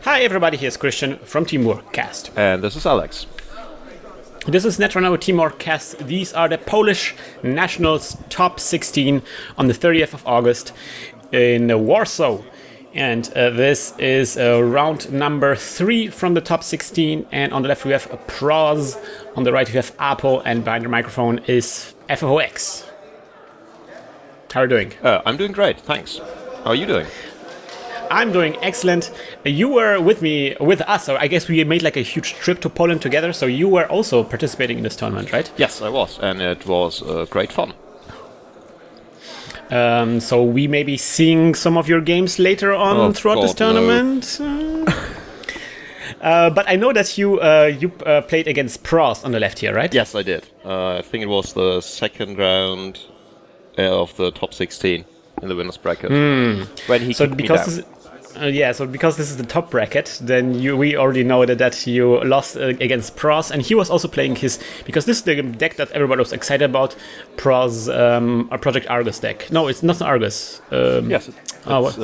Hi everybody, here's Krystian from TeamworkCast. And this is Alex. This is Netrunner with TeamworkCast. These are the Polish Nationals top 16 on the 30th of August in Warsaw. And this is round number 3 from the top 16. And on the left we have Prozz, on the right we have Apo, and behind the microphone is FOX. How are you doing? I'm doing great, thanks. How are you doing? I'm doing excellent. You were with us, so I guess we made like a huge trip to Poland together, so you were also participating in this tournament, right? Yes, I was, and it was great fun. So we may be seeing some of your games later on throughout this tournament. No. But I know that you played against Prozz on the left here, right? Yes, I did. I think it was the second round of the top 16 in the winners bracket. When he kicked me down. So because this is the top bracket, then we already know that you lost against Prozz, and he was also playing because this is the deck that everybody was excited about, Prozz, Project Argus deck. No, it's not Argus. Yes, it's Argus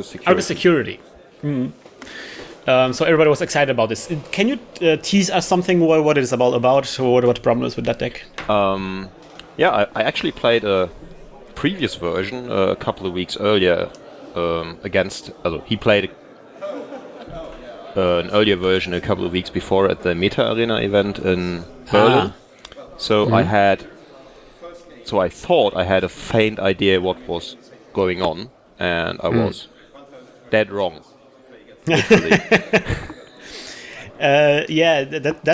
Security. Argus Security. So everybody was excited about this. Can you tease us something what it is about, what the problem is with that deck? Yeah, I actually played a previous version a couple of weeks earlier. He played an earlier version a couple of weeks before at the Meta Arena event in Berlin. So I thought I had a faint idea what was going on, and I was dead wrong. That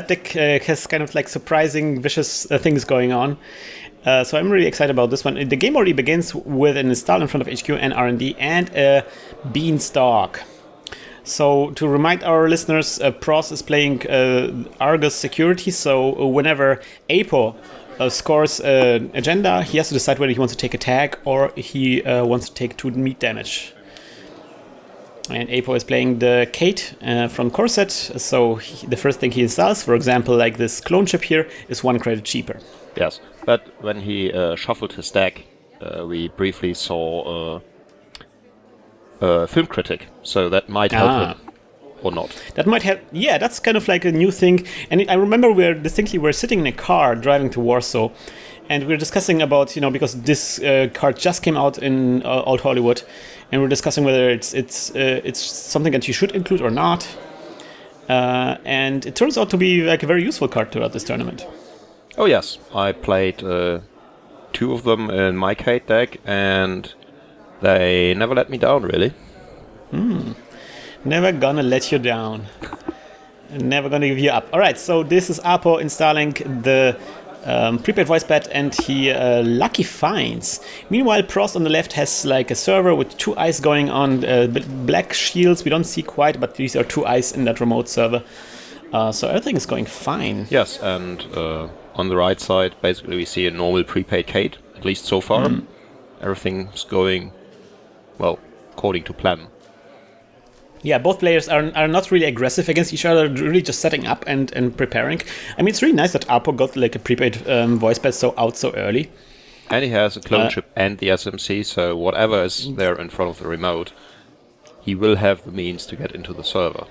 deck has kind of like surprising, vicious things going on. So I'm really excited about this one. The game already begins with an install in front of HQ and R&D and a Beanstalk. So to remind our listeners, Prozz is playing Argus Security, so whenever Apo scores an agenda, he has to decide whether he wants to take a tag or he wants to take 2 meat damage. And Apo is playing the Kate from Corset, so the first thing he installs, for example, like this clone chip here, is 1 credit cheaper. Yes, but when he shuffled his deck, we briefly saw a film critic, so that might help him, or not. That might help. Yeah, that's kind of like a new thing. And I remember we're sitting in a car driving to Warsaw, and we were discussing about, because this card just came out in Old Hollywood, and we're discussing whether it's something that you should include or not. And it turns out to be like a very useful card throughout this tournament. Oh yes, I played 2 of them in my Kate deck, and they never let me down, really. Never gonna let you down. Never gonna give you up. Alright, so this is Apo installing the prepaid voice pad, and he lucky finds. Meanwhile, Prozz on the left has like a server with 2 eyes going on, black shields we don't see quite, but these are 2 eyes in that remote server. So everything is going fine. Yes, and on the right side, basically we see a normal prepaid Kate, at least so far. Everything's going, well, according to plan. Yeah, both players are not really aggressive against each other, really just setting up and preparing. I mean, it's really nice that Apo got like a prepaid voice pad so early. And he has a clone chip and the SMC, so whatever is there in front of the remote, he will have the means to get into the server.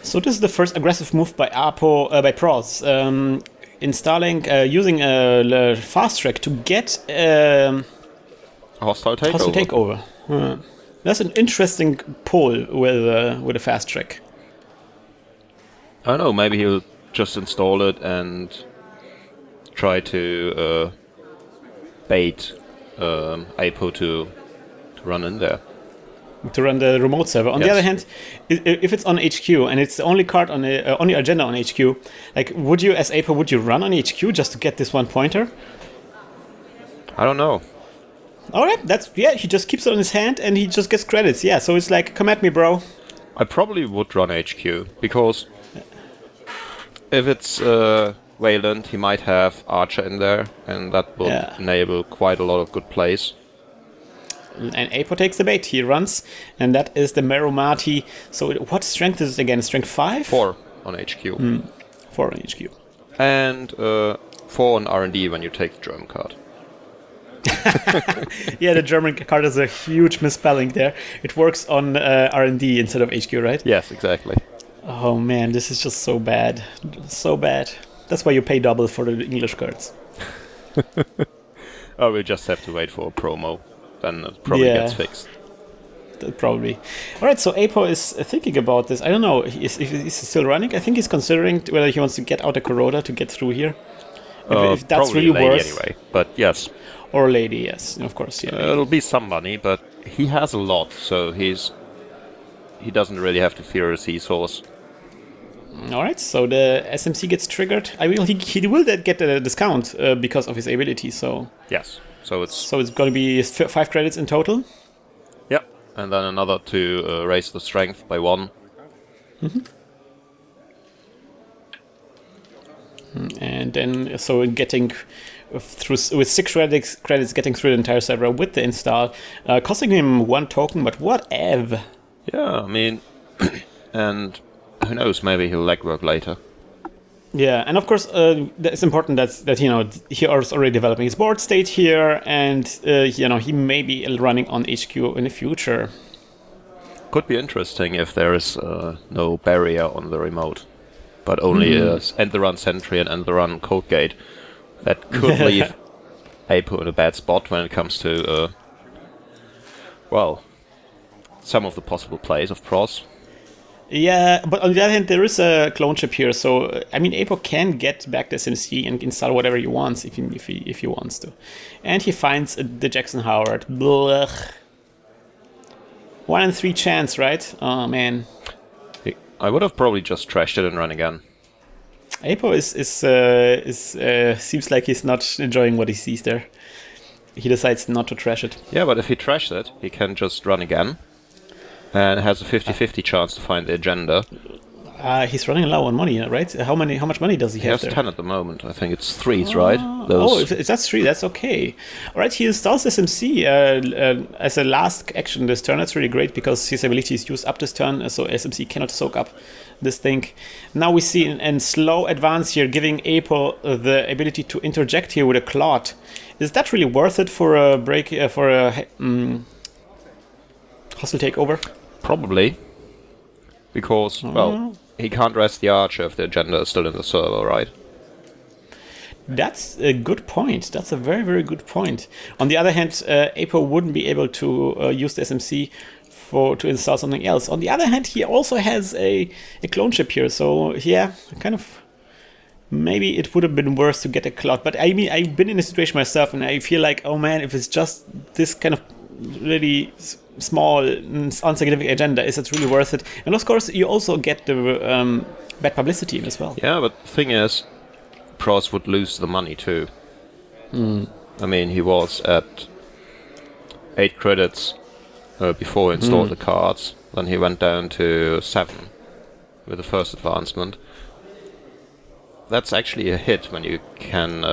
So this is the first aggressive move by Prozz, installing using a fast track to get a hostile takeover. That's an interesting pull with a fast track. I don't know, maybe he'll just install it and try to bait Apo to run in there. To run the remote server. On the other hand, if it's on HQ and it's the only card on the agenda on HQ, like would you as Apo run on HQ just to get this 1 pointer? I don't know. Alright, he just keeps it on his hand and he just gets credits. Yeah, so it's like, come at me, bro. I probably would run HQ because if it's Wayland, he might have Archer in there, and that will enable quite a lot of good plays. And Apo takes the bait. He runs, and that is the Merumati. So what strength is it again? Strength 5? 4 on HQ. 4 on HQ. And 4 on R&D when you take the German card. Yeah, the German card is a huge misspelling there. It works on R&D instead of HQ, right? Yes, exactly. Oh man, this is just so bad. So bad. That's why you pay double for the English cards. Oh, we'll just have to wait for a promo. Then it probably gets fixed. Probably. All right, so Apo is thinking about this. I don't know if he's still running. I think he's considering whether he wants to get out a Kuroda to get through here. If that's probably really lady worth. anyway. But yes. Or lady, yes, of course. Yeah, It'll be some money, but he has a lot, so he doesn't really have to fear a seesaws. All right, so the SMC gets triggered. He will get a discount because of his ability. So yes, so it's going to be 5 credits in total. Yep, and then another to raise the strength by 1. And then so getting through with 6 credits, getting through the entire server with the install, costing him 1 token. But whatever. Yeah, I mean, and who knows? Maybe he'll legwork later. Yeah, and of course, it's important that he is already developing his board state here, and he may be running on HQ in the future. Could be interesting if there is no barrier on the remote, but only end the run sentry and end the run code gate. That could leave Apo in a bad spot when it comes to some of the possible plays of Prozz. Yeah, but on the other hand, there is a clone chip here, so I mean, Apo can get back the SMC and install whatever he wants if he wants to, and he finds the Jackson Howard. Blech. 1 in 3 chance, right? Oh man. I would have probably just trashed it and run again. Apo seems like he's not enjoying what he sees there. He decides not to trash it. Yeah, but if he trashes it, he can just run again. And has a 50-50 chance to find the agenda. He's running low on money, right? How much money does he have? He has there? 10 at the moment. I think it's 3s, right? If that's 3, that's okay. All right, he installs SMC as a last action this turn. That's really great because his ability is used up this turn, so SMC cannot soak up this thing. Now we see in slow advance here, giving Apo the ability to interject here with a Clot. Is that really worth it for a break for a hostile takeover? Probably. Because, he can't rest the Archer if the agenda is still in the server, right? That's a good point. That's a very, very good point. On the other hand, Apo wouldn't be able to use the SMC to install something else. On the other hand, he also has a clone chip here, so yeah, kind of maybe it would have been worse to get a Cloud. But I mean, I've been in a situation myself, and I feel like, oh man, if it's just this kind of really small, insignificant agenda, is it really worth it? And of course, you also get the bad publicity as well. Yeah, but the thing is, Prozz would lose the money too. I mean, he was at 8 credits before he installed the cards. Then he went down to 7 with the first advancement. That's actually a hit when you can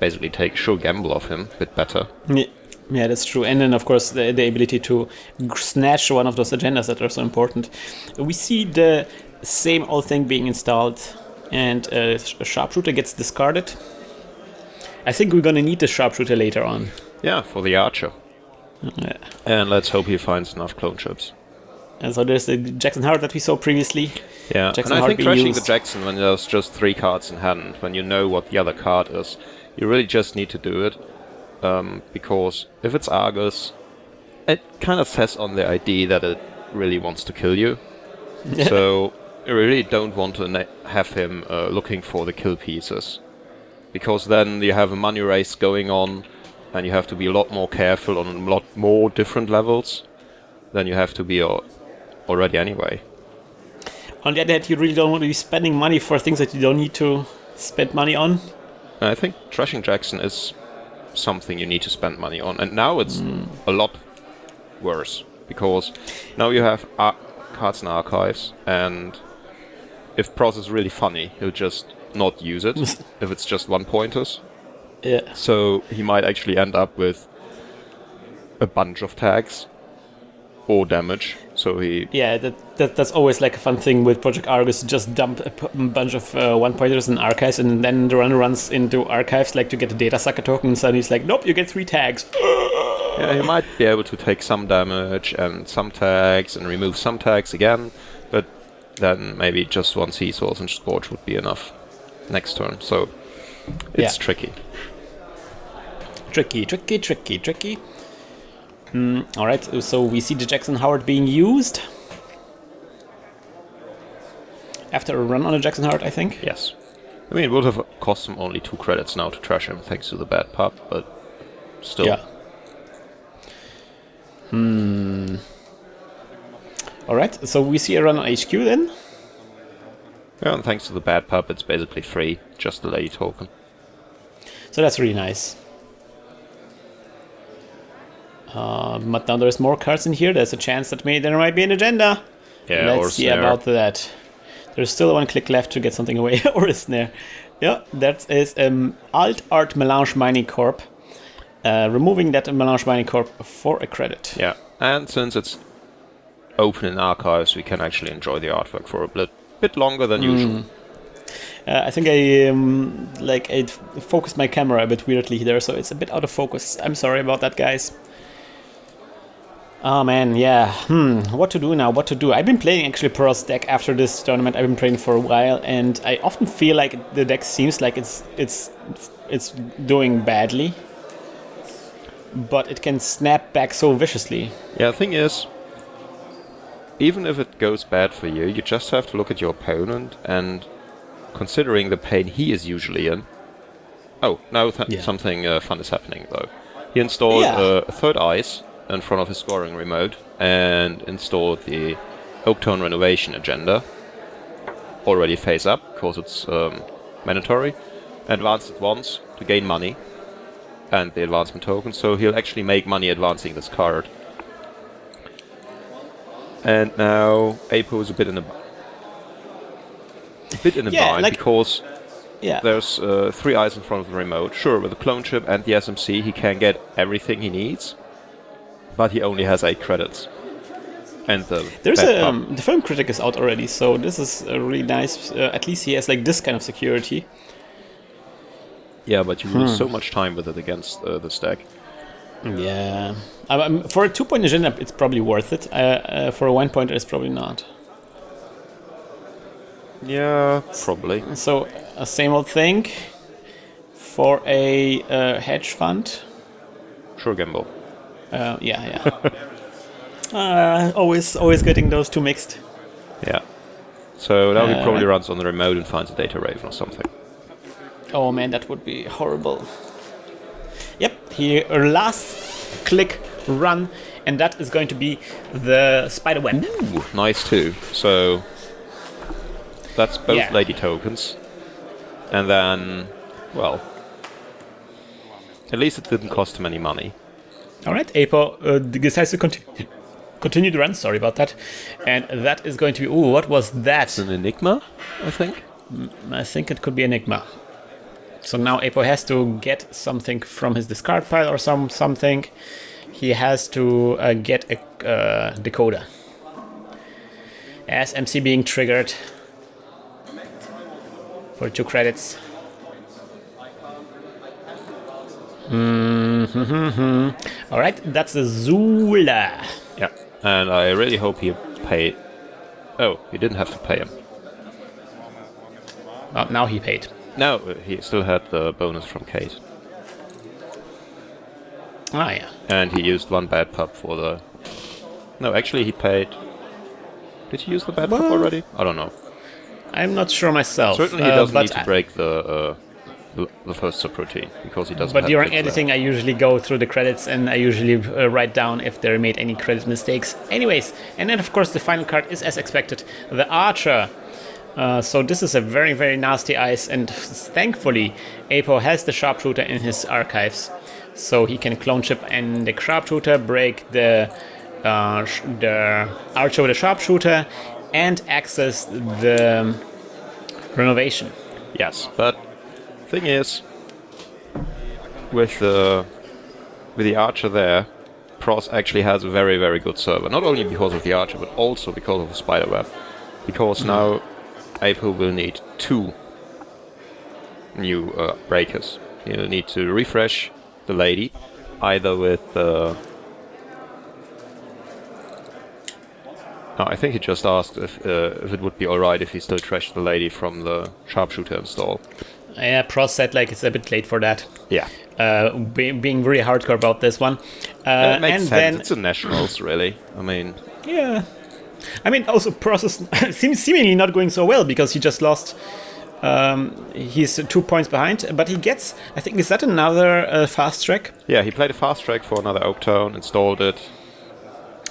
basically take sure gamble off him a bit better. Yeah, that's true. And then, of course, the ability to snatch one of those agendas that are so important. We see the same old thing being installed, and a sharpshooter gets discarded. I think we're going to need the sharpshooter later on. Yeah, for the Archer. Yeah. And let's hope he finds enough clone chips. And so there's the Jackson Howard that we saw previously. Yeah, Jackson and I Howard think trashing used. the Jackson when there's just 3 cards in hand, when you know what the other card is, you really just need to do it. Because if it's Argus, it kind of says on the ID that it really wants to kill you. So you really don't want to have him looking for the kill pieces. Because then you have a money race going on, and you have to be a lot more careful on a lot more different levels than you have to be already anyway. On the other hand, you really don't want to be spending money for things that you don't need to spend money on. I think trashing Jackson is something you need to spend money on, and now it's a lot worse because now you have cards in archives, and if Prozz is really funny, he'll just not use it if it's just 1 pointers. Yeah. So he might actually end up with a bunch of tags or damage So he... Yeah, that's always like a fun thing with Project Argus. Just dump a bunch of one-pointers in archives, and then the runner runs into archives like to get a data sucker token, and suddenly he's like, nope, you get 3 tags. Yeah, he might be able to take some damage and some tags and remove some tags again, but then maybe just 1 Sea Source and Scorch would be enough next turn. So it's tricky. Tricky. Alright, so we see the Jackson Howard being used. After a run on a Jackson Howard, I think. Yes. I mean, it would have cost him only 2 credits now to trash him, thanks to the bad pup, but still. Yeah. Alright, so we see a run on HQ then. Yeah, and thanks to the bad pup, it's basically free, just the lady token. So that's really nice. But now there's more cards in here. There's a chance that there might be an agenda. Yeah, Let's see about that. There's still 1 click left to get something away, or a snare. Yeah, that is Alt Art Melange Mining Corp. Removing that Melange Mining Corp for a credit. Yeah, and since it's open in archives, we can actually enjoy the artwork for a bit longer than usual. I think I focused my camera a bit weirdly there, so it's a bit out of focus. I'm sorry about that, guys. Oh man, yeah. What to do now? What to do? I've been playing actually Prozz deck after this tournament. I've been playing for a while, and I often feel like the deck seems like it's doing badly, but it can snap back so viciously. Yeah, the thing is, even if it goes bad for you, you just have to look at your opponent, and considering the pain he is usually in... Oh, now something fun is happening, though. He installed a 3rd ice in front of his scoring remote, and installed the Oaktone Renovation agenda. Already face up, because it's mandatory. Advanced it once to gain money, and the advancement token, so he'll actually make money advancing this card. And now Apo is a bit in a bind, because there's 3 eyes in front of the remote. Sure, with the clone chip and the SMC he can get everything he needs, but he only has 8 credits. And the film critic is out already, so this is really nice. At least he has like this kind of security. Yeah, but you lose so much time with it against this deck. Yeah. For a 2-point agenda, it's probably worth it. For a 1-pointer, it's probably not. Yeah, probably. So, same old thing. For a hedge fund. Sure, gamble. Yeah. Always getting those 2 mixed. Yeah. So now he probably runs on the remote and finds a data raven or something. Oh man, that would be horrible. Yep, last click run, and that is going to be the spider web. Ooh, nice too. So that's both lady tokens. And then, well, at least it didn't cost him any money. Alright, Apo decides to continue the run, sorry about that. And that is going to be, what was that? It's an Enigma, I think? I think it could be Enigma. So now Apo has to get something from his discard pile or something. He has to get a decoder. As MC being triggered for 2 credits. Alright, that's the Zula. Yeah, and I really hope he paid. Oh, he didn't have to pay him. Well, now he paid. No, he still had the bonus from Kate. Ah, yeah. And he used 1 bad pup for the... No, actually he paid... Did he use the bad pup already? I don't know. I'm not sure myself. Certainly he doesn't need to break the first subroutine, because he doesn't But have during editing I usually go through the credits and I usually write down if they made any credit mistakes. Anyways, and then of course the final card is as expected, the Archer. So this is a very, very nasty ice, and thankfully Apo has the sharpshooter in his archives, so he can clone chip and the sharpshooter, break the Archer with the sharpshooter, and access the renovation. Yes, but thing is, with the Archer there, Prozz actually has a very, very good server. Not only because of the Archer, but also because of the Spiderweb. Because now Apo will need 2 new breakers. He'll need to refresh the lady, either with... I think he just asked if it would be alright if he still trashed the lady from the sharpshooter install. Yeah, Prozz said like it's a bit late for that. Yeah. Being very hardcore about this one. It makes and sense. then, It's a Nationals, really. I mean... Yeah. I mean, also Prozz is seemingly not going so well because he just lost... he's 2 points behind, but he gets... I think, is that another fast track? Yeah, he played a fast track for another Oaktone, installed it.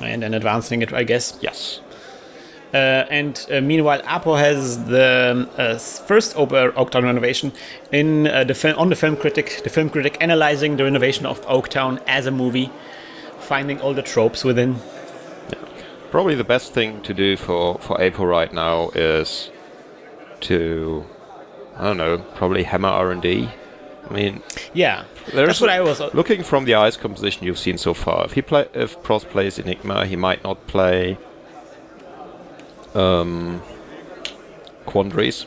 And then advancing it, I guess. Yes. And meanwhile, Apo has the first Oaktown renovation in on the film critic. The film critic analyzing the renovation of Oaktown as a movie, finding all the tropes within. Yeah. Probably the best thing to do for Apo right now is to, I don't know, probably hammer R&D. I mean, yeah, that's what I was looking from the ice composition you've seen so far. If Prozz plays Enigma, he might not play Quandaries.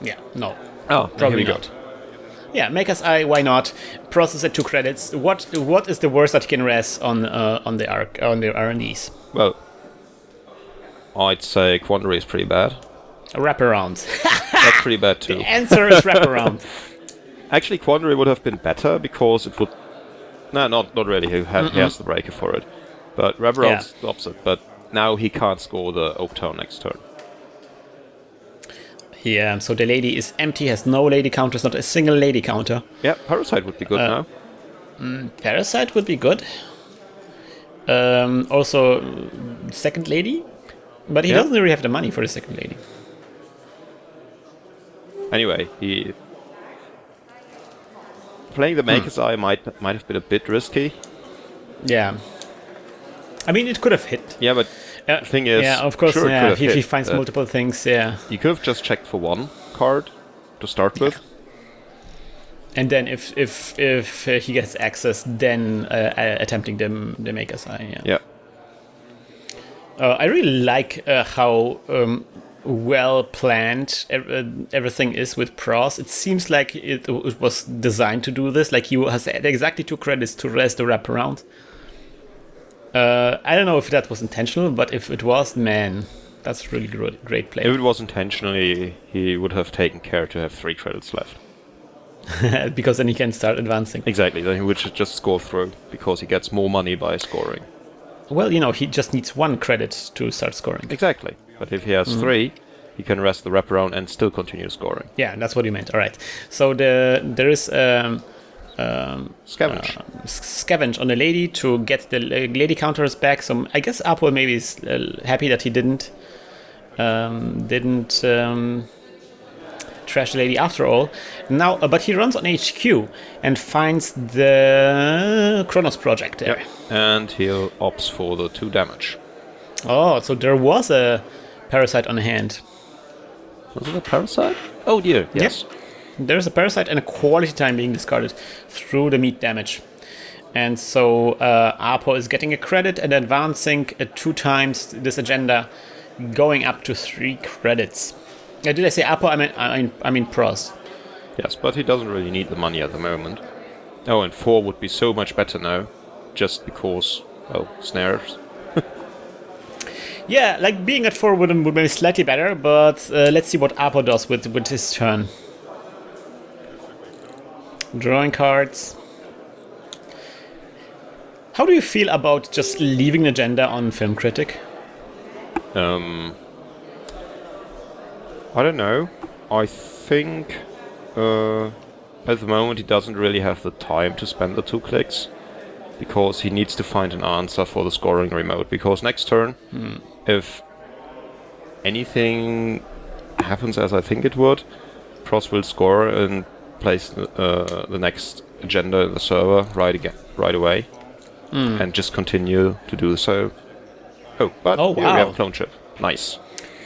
Yeah, no. Oh, probably not. Yeah, Maker's Eye, why not? Prozz is at 2 credits. What is the worst that he can res on the R&Ds? Well, I'd say Quandary is pretty bad. A wraparound. That's pretty bad too. The answer is wraparound. Actually, Quandary would have been better because it would... No, not really. He has the breaker for it. But wraparound's the opposite. But now he can't score the Oaktown next turn. Yeah, so the lady is empty, has no lady counters, not a single lady counter. Yeah, Parasite would be good now. Parasite would be good. Also, second lady. But he doesn't really have the money for the second lady. Anyway, playing the Maker's Eye might have been a bit risky. Yeah. I mean, it could have hit. Yeah, but the thing is... Yeah, of course, sure if he finds multiple things, yeah. You could have just checked for 1 card to start with. And then if he gets access, then attempting the Maker's Eye, Yeah. I really like how well planned everything is with Prozz. It seems like it was designed to do this. Like he has exactly 2 credits to res the wraparound. I don't know if that was intentional, but if it was, man, that's really great play. If it was intentionally, he would have taken care to have 3 credits left. Because then he can start advancing. Exactly, then he would just score through, because he gets more money by scoring. Well, he just needs 1 credit to start scoring. Exactly, but if he has 3, he can rest the wraparound and still continue scoring. Yeah, that's what you meant. All right. So there is scavenge on the lady to get the lady counters back. So I guess Apo maybe is happy that he didn't trash the lady after all. Now, but he runs on HQ and finds the Kronos project there. Yep. And he'll opts for the 2 damage. Oh, so there was a Parasite on hand. Was it a Parasite? Oh dear, yes. Yep. There's a Parasite and a quality time being discarded through the meat damage. And so Apo is getting a credit and advancing 2 times this agenda, going up to 3 credits. Did I say Apo? I mean Prozz. Yes, but he doesn't really need the money at the moment. Oh, and 4 would be so much better now, just because, well, snares. Yeah, like being at 4 would be slightly better, but let's see what Apo does with his turn. Drawing cards. How do you feel about just leaving an agenda on Film Critic? I don't know. I think at the moment he doesn't really have the time to spend the 2 clicks, because he needs to find an answer for the scoring remote. Because next turn, if anything happens as I think it would, Prozz will score and place the next agenda in the server right away, and just continue to do so. Oh, but wow. Here we have a clone chip. Nice.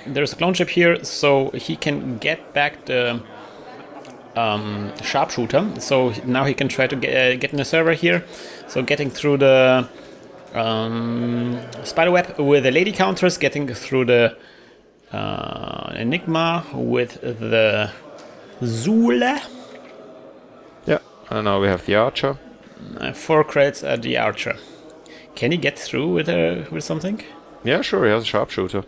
There's a clone chip here, so he can get back the sharpshooter. So now he can try to get in the server here. So getting through the Spiderweb with the lady counters, getting through the Enigma with the Zule. Yeah, and now we have the Archer. 4 credits at the Archer. Can he get through with something? Yeah, sure, he has a sharpshooter.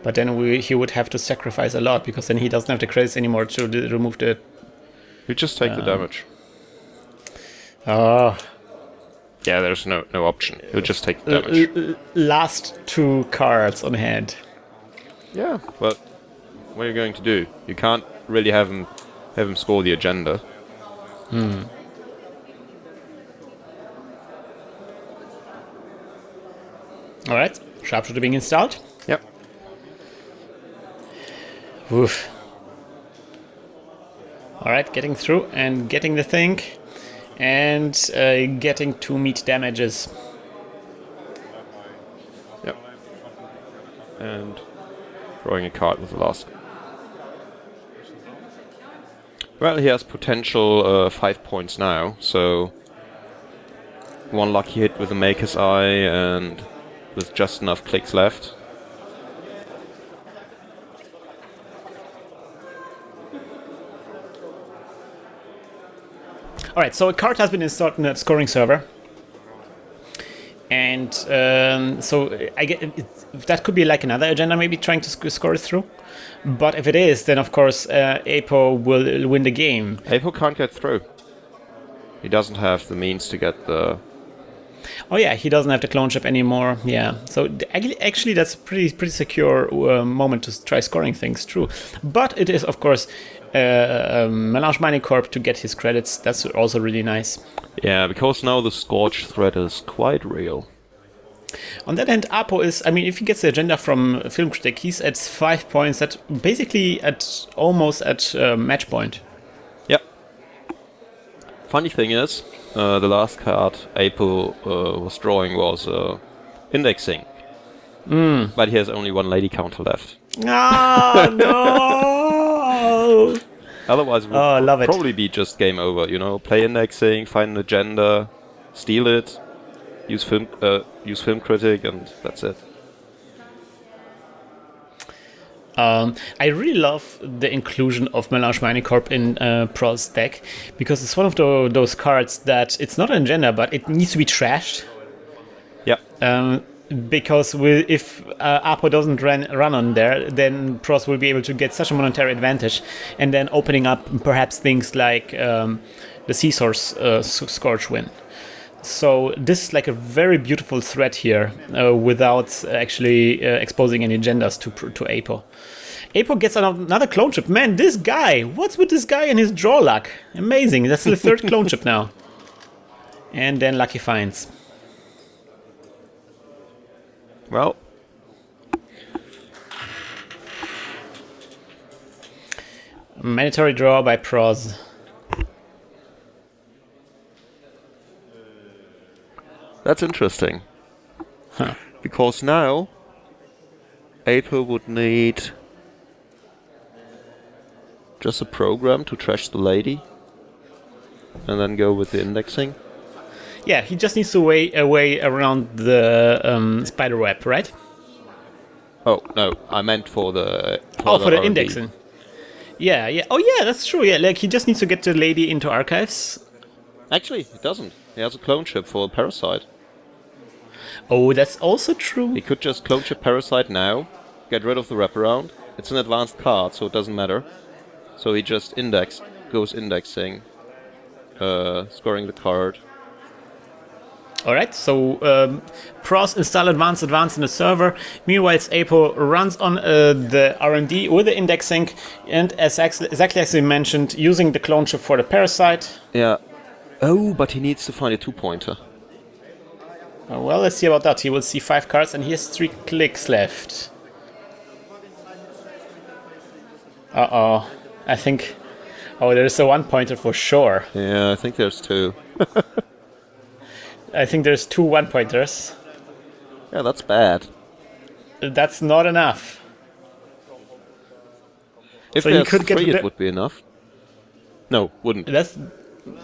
But then he would have to sacrifice a lot, because then he doesn't have the credits anymore to remove the... You just take the damage. Oh. Yeah, there's no option. You'll just take the damage. Last 2 cards on hand. Yeah, but what are you going to do? You can't really have him score the agenda. Alright, sharpshooter being installed. Yep. Oof. Alright, getting through and getting the thing. And getting 2 meat damages. Yep. And drawing a card with the last. Well, he has potential 5 points now, so 1 lucky hit with the Maker's Eye and with just enough clicks left. Alright, so a card has been installed in the scoring server. And so I get that could be like another agenda, maybe trying to score it through. But if it is, then of course Apo will win the game. Apo can't get through. He doesn't have the means to get the... Oh yeah, he doesn't have the clone chip anymore. Yeah, so actually that's a pretty secure moment to try scoring things through. But it is of course Melange Mining Corp to get his credits. That's also really nice. Yeah, because now the Scorch threat is quite real. On that end, Apo is, I mean, if he gets the agenda from Film Critic, he's at 5 points, at basically almost at match point. Yep. Funny thing is, the last card Apo was drawing was indexing. But he has only 1 lady counter left. Ah, no! Otherwise it would probably be just game over, you know. Play indexing, find an agenda, steal it, use film critic, and that's it. I really love the inclusion of Melange Mining Corp in Prozz deck, because it's one of those cards that it's not an agenda, but it needs to be trashed. Yeah. Because if Apo doesn't run on there, then Prozz will be able to get such a monetary advantage, and then opening up perhaps things like the Sea Source Scorch win. So this is like a very beautiful threat here, without actually exposing any agendas to Apo. Apo gets another clone chip. Man, this guy! What's with this guy and his draw luck? Amazing. That's the 3rd clone chip now. And then lucky finds. Well, mandatory draw by Prozz. that's interesting. Huh. Because now Apo would need just a program to trash the lady and then go with the indexing. Yeah, he just needs to weigh a way around the spider web, right? Oh, no, I meant for the... for the indexing. Yeah, yeah. Oh, yeah, that's true. Yeah, like he just needs to get the lady into archives. Actually, he doesn't. He has a clone chip for a Parasite. Oh, that's also true. He could just clone chip Parasite now, get rid of the wraparound. It's an advanced card, so it doesn't matter. So he just goes indexing, scoring the card. Alright, so Prozz install advanced in the server. Meanwhile, Apo runs on the R&D with the indexing, and exactly as we mentioned, using the clone chip for the Parasite. Yeah. Oh, but he needs to find a 2-pointer. Well, let's see about that. He will see 5 cards, and he has 3 clicks left. Uh-oh. I think... Oh, there's a 1-pointer for sure. Yeah, I think there's 2. I think there's 2 1-pointers. Yeah, that's bad. That's not enough. If so there's you could 3, get it would be enough. No, wouldn't.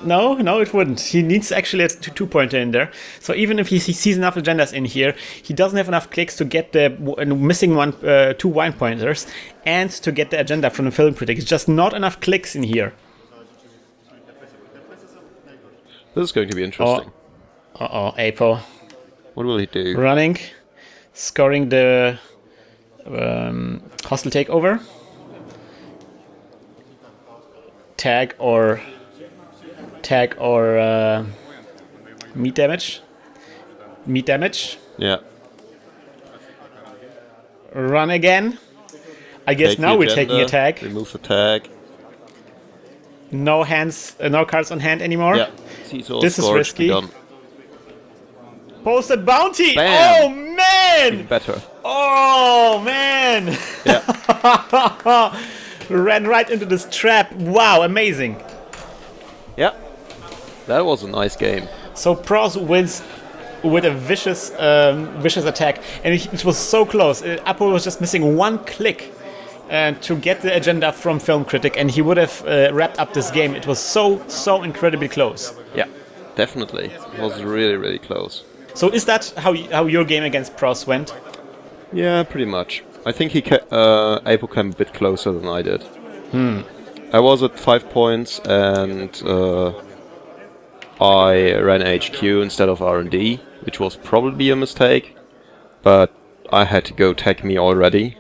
No, it wouldn't. He needs actually a two-pointer in there. So even if he sees enough agendas in here, he doesn't have enough clicks to get the missing two wine pointers and to get the agenda from the film critic. It's just not enough clicks in here. This is going to be interesting. Apo. What will he do? Running, scoring the hostile takeover. Tag or meat damage. Yeah. Run again. I guess now we're taking a tag. Remove the tag. No hands, no cards on hand anymore. Yeah. This is risky. Done. Posted bounty. Bam. Oh man. Even better. Oh man. Yeah. Ran right into this trap. Wow, amazing. Yeah. That was a nice game. So Prozz wins with a vicious attack, and it was so close. Apo was just missing one click to get the agenda from Film Critic, and he would have wrapped up this game. It was so incredibly close. Yeah, definitely. It was really, really close. So is that how your game against Prozz went? Yeah, pretty much. I think Apo came a bit closer than I did. I was at 5 points, and I ran HQ instead of R&D, which was probably a mistake, but I had to go tag me already.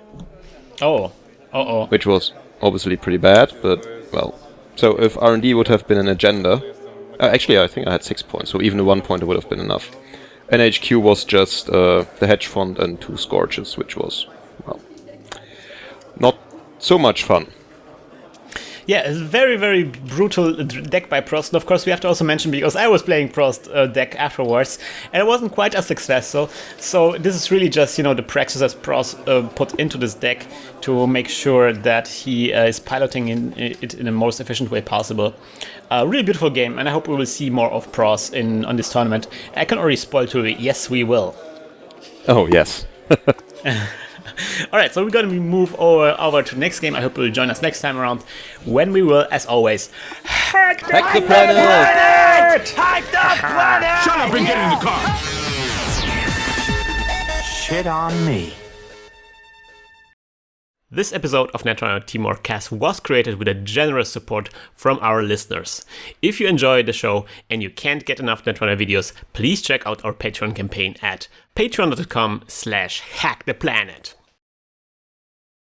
Which was obviously pretty bad, but, well. So if R&D would have been an agenda... actually, I think I had 6 points, so even a 1 pointer would have been enough. And HQ was just the hedge fund and 2 scorches, which was, well, not so much fun. Yeah, it's a very, very brutal deck by Prozz. And of course, we have to also mention, because I was playing Prozz deck afterwards, and it wasn't quite as successful. So this is really just, the praxis that Prozz put into this deck to make sure that he is piloting it in the most efficient way possible. Really beautiful game, and I hope we will see more of Prozz on this tournament. I can already spoil to you, yes, we will. Oh, yes. Alright, so we're going to move over to the next game. I hope you'll join us next time around when we will, as always, hack the planet! Hack the planet! Shut up and get in the car! Shit on me. This episode of Netrunner TeamworkCast was created with a generous support from our listeners. If you enjoy the show and you can't get enough Netrunner videos, please check out our Patreon campaign at patreon.com/hacktheplanet.